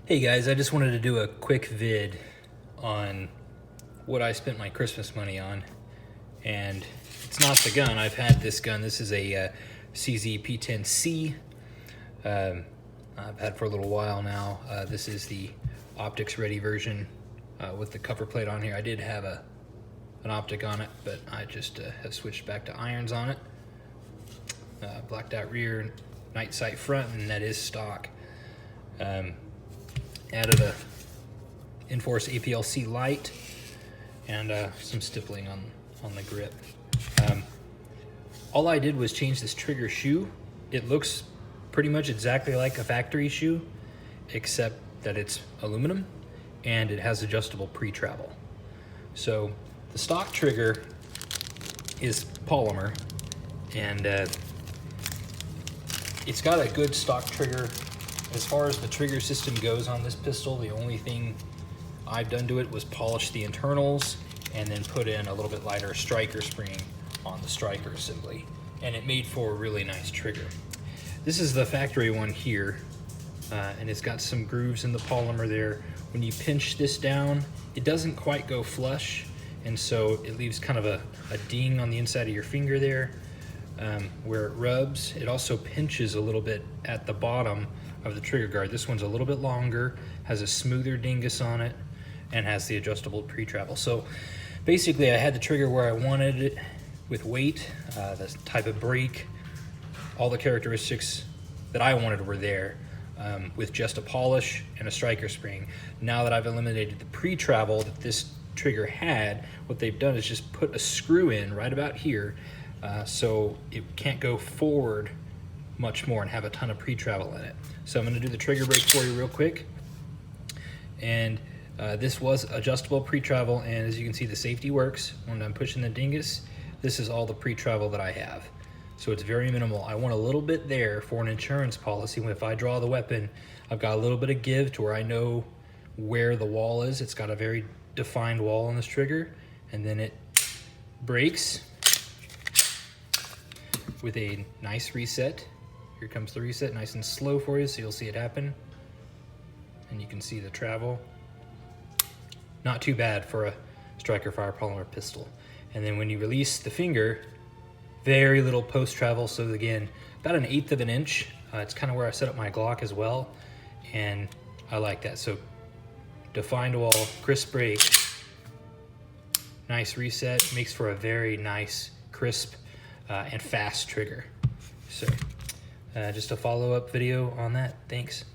Hey guys, I just wanted to do a quick vid on what I spent my Christmas money on. And it's not the gun. I've had this gun. This is a CZ P-10C. I've had for a little while now. This is the optics ready version with the cover plate on here. I did have an optic on it, but I just have switched back to irons on it. Blacked out rear, night sight front, and that is stock. Added a Enforce APLC light and some stippling on the grip. All I did was change this trigger shoe. It looks pretty much exactly like a factory shoe, except that it's aluminum and it has adjustable pre-travel. So the stock trigger is polymer, and it's got a good stock trigger. As far as the trigger system goes on this pistol, the only thing I've done to it was polish the internals and then put in a little bit lighter striker spring on the striker assembly, and it made for a really nice trigger. This is the factory one here, and it's got some grooves in the polymer there. When you pinch this down, it doesn't quite go flush, and so it leaves kind of a ding on the inside of your finger there where it rubs. It also pinches a little bit at the bottom of the trigger guard. This one's a little bit longer, has a smoother dingus on it, and has the adjustable pre-travel. So basically I had the trigger where I wanted it, with weight, the type of break, all the characteristics that I wanted were there, with just a polish and a striker spring. Now that I've eliminated the pre-travel that this trigger had, what they've done is just put a screw in right about here, so it can't go forward much more and have a ton of pre-travel in it. So I'm going to do the trigger break for you real quick. And this was adjustable pre-travel, and as you can see, the safety works when I'm pushing the dingus. This is all the pre-travel that I have, so it's very minimal. I want a little bit there for an insurance policy. If I draw the weapon, I've got a little bit of give to where I know where the wall is. It's got a very defined wall on this trigger, and then it breaks with a nice reset. Here comes the reset, nice and slow for you, so you'll see it happen. And you can see the travel. Not too bad for a striker fire polymer pistol. And then when you release the finger, very little post travel. So again, about 1/8 of an inch. It's kind of where I set up my Glock as well. And I like that. So defined wall, crisp break, nice reset, makes for a very nice, crisp, and fast trigger. So just a follow-up video on that. Thanks.